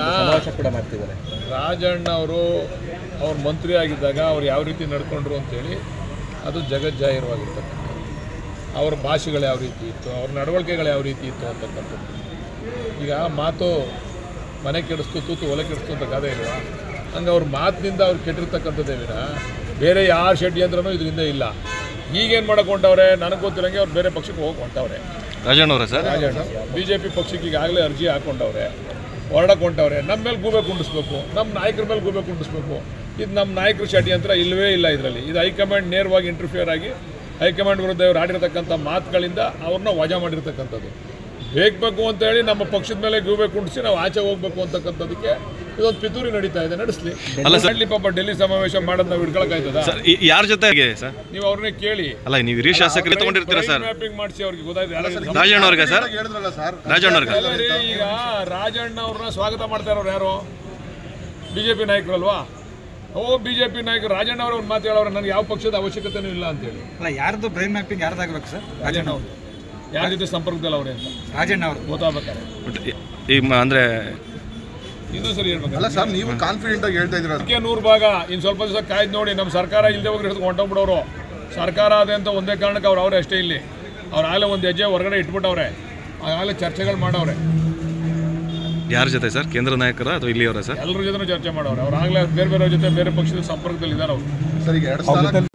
ಸಮಾವೇಶ ಕೂಡ ಮಾಡ್ತಿದ್ದಾರೆ. ರಾಜಣ್ಣ ಅವರು ಅವ್ರ ಮಂತ್ರಿ ಆಗಿದ್ದಾಗ ಅವ್ರು ಯಾವ ರೀತಿ ನಡ್ಕೊಂಡ್ರು ಅಂತೇಳಿ ಅದು ಜಗಜ್ಜಾಹಿರವಾಗಿರ್ತಕ್ಕಂಥದ್ದು. ಅವ್ರ ಭಾಷೆಗಳು ಯಾವ ರೀತಿ ಇತ್ತು, ಅವ್ರ ನಡವಳಿಕೆಗಳು ಯಾವ ರೀತಿ ಇತ್ತು ಅಂತಕ್ಕಂಥದ್ದು. ಈಗ ಮಾತು ಮನೆ ಕೆಡಿಸ್ತು, ತೂತು ಒಲೆ ಕೆಡಿಸ್ತು ಅಂತ ಗಾದೆ ಇಲ್ವಾ? ಹಂಗೆ ಅವ್ರ ಮಾತಿನಿಂದ ಅವ್ರು ಕೆಟ್ಟಿರ್ತಕ್ಕಂಥದ್ದೇ ವಿನ ಬೇರೆ ಯಾರ ಷಡ್ಯಂತ್ರನೂ ಇದರಿಂದ ಇಲ್ಲ. ಈಗೇನು ಮಾಡಕ್ಕೆ ಹೊಂಟವ್ರೆ ನನಗೆ ಗೊತ್ತಿರೋಂಗೆ ಅವ್ರು ಬೇರೆ ಪಕ್ಷಕ್ಕೆ ಹೋಗಿ ಹೊಂಟವ್ರೆ. ರಾಜಣ್ಣವರೇ ಸರ್, ರಾಜಣ್ಣ BJP ಪಕ್ಷಕ್ಕೆ ಈಗಾಗಲೇ ಅರ್ಜಿ ಹಾಕ್ಕೊಂಡವ್ರೆ, ಹೊರಡಕ್ಕೆ ಹೊಂಟವ್ರೆ. ನಮ್ಮ ಮೇಲೆ ಗೂಬೆ ಕುಂಡಿಸ್ಬೇಕು, ನಮ್ಮ ನಾಯಕರ ಮೇಲೆ ಗೂಬೆ ಕುಂಡಿಸ್ಬೇಕು. ಇದು ನಮ್ಮ ನಾಯಕರ ಷಡ್ಯಂತ್ರ ಇಲ್ಲವೇ ಇಲ್ಲ ಇದರಲ್ಲಿ. ಇದು ಹೈಕಮಾಂಡ್ ನೇರವಾಗಿ ಇಂಟರ್ಫಿಯರ್ ಆಗಿ ಹೈಕಮಾಂಡ್ ವಿರುದ್ಧ ಇವ್ರು ಆಡಿರ್ತಕ್ಕಂಥ ಮಾತುಗಳಿಂದ ಅವ್ರನ್ನ ವಜಾ ಮಾಡಿರ್ತಕ್ಕಂಥದ್ದು. ಬೇಕು ಅಂತೇಳಿ ನಮ್ಮ ಪಕ್ಷದ ಮೇಲೆ ಗೂಬೆ ಕುಂಡಿಸಿ ನಾವು ಆಚೆ ಹೋಗ್ಬೇಕು ಅಂತಕ್ಕಂಥದಕ್ಕೆ ಇದೊಂದು ಪಿತೂರಿ ನಡೀತಾ ಇದೆ. ನಡೆಸಲಿ. ಪಾಪ ಡೆಲ್ಲಿ ಸಮಾವೇಶ ಮಾಡೋದು ನಾವು ಹಿಡ್ಕೊಳಕ್ಕಾಯ್ತದ? ಯಾರ ಜೊತೆಗೆ ಸರ್ ನೀವು ಅವ್ರನ್ನೇ ಕೇಳಿ. ಅಲ್ಲ, ನೀವು ಹಿರಿಯ ಶಾಸಕರು ತಗೊಂಡಿರ್ತೀರಾ ಸರ್? ಮ್ಯಾಪಿಂಗ್ ಮಾಡಿಸಿ ಅವ್ರಿಗೆ ಗೊತ್ತಾಯ್ತು. ರಾಜಣ್ಣವ್ರಿಗೆ ಸರ್, ರಾಜಣ್ಣವ್ರಿಗೆ ಈಗ ರಾಜಣ್ಣ ಅವ್ರನ್ನ ಸ್ವಾಗತ ಮಾಡ್ತಾ ಇರೋರು ಯಾರು? BJP ನಾಯಕರಲ್ವಾ? BJP ನಾಯಕರು ರಾಜಣ್ಣ ಅವರು ಒಂದು ಮಾತು ಹೇಳೋರು, ನನಗೆ ಯಾವ ಪಕ್ಷದ ಅವಶ್ಯಕತೆನೂ ಇಲ್ಲ ಅಂತೇಳಿ. ಅಲ್ಲ, ಯಾರ್ದು ಬ್ರೈನ್ ಮ್ಯಾಪಿಂಗ್ ಯಾರ್ದಾಗಬೇಕು ಸರ್? ರಾಜಣ್ಣ ಅವರು ಯಾರ ಜೊತೆ ಸಂಪರ್ಕದಲ್ಲಿ ಅವ್ರೆ ಅಂತ ರಾಜಣ್ಣ ಅವರು ಗೊತ್ತಾಗಬೇಕಾರೆ ಅಂದ್ರೆ ಇನ್ನೂ ಸರಿ ಹೇಳ್ಬೇಕು. ಅಲ್ಲ ಸರ್, ನೀವು ಕಾನ್ಫಿಡೆಂಟ್ ಆಗಿ ಹೇಳ್ತಾ ಇದ್ದೀರಾ. ಅದಕ್ಕೆ 100 ಭಾಗ ಇನ್ನು ಸ್ವಲ್ಪ ದಿವಸ ಕಾಯ್ದು ನೋಡಿ. ನಮ್ಮ ಸರ್ಕಾರ ಇಲ್ಲದೆ ಹೋಗಿ ಹಿಡಿದು ಹೊಂಟೋಗ್ಬಿಡೋರು. ಸರ್ಕಾರ ಅದೇ ಅಂತ ಒಂದೇ ಕಾರಣಕ್ಕೆ ಅವರೇ ಅಷ್ಟೇ. ಇಲ್ಲಿ ಅವ್ರು ಆಗಲೇ ಒಂದು ಹೆಜ್ಜೆ ಹೊರಗಡೆ ಇಟ್ಬಿಟ್ಟವ್ರೆ, ಆಗಲೇ ಚರ್ಚೆಗಳು ಮಾಡವ್ರೆ. ಯಾರ ಜೊತೆ ಸರ್? ಕೇಂದ್ರ ನಾಯಕರ ಅಥವಾ ಇಲ್ಲಿಯವರ ಸರ್? ಎಲ್ಲರ ಜೊತೆ ಚರ್ಚೆ ಮಾಡವ್ರೆ. ಅವ್ರು ಆಗಲೇ ಬೇರೆ ಬೇರೆ ಜೊತೆ ಬೇರೆ ಪಕ್ಷದ ಸಂಪರ್ಕದಲ್ಲಿ ಇದ್ದಾರೆ ಅವರು. ಸರ್, ಈಗ 2 ಸ್ಥಾನ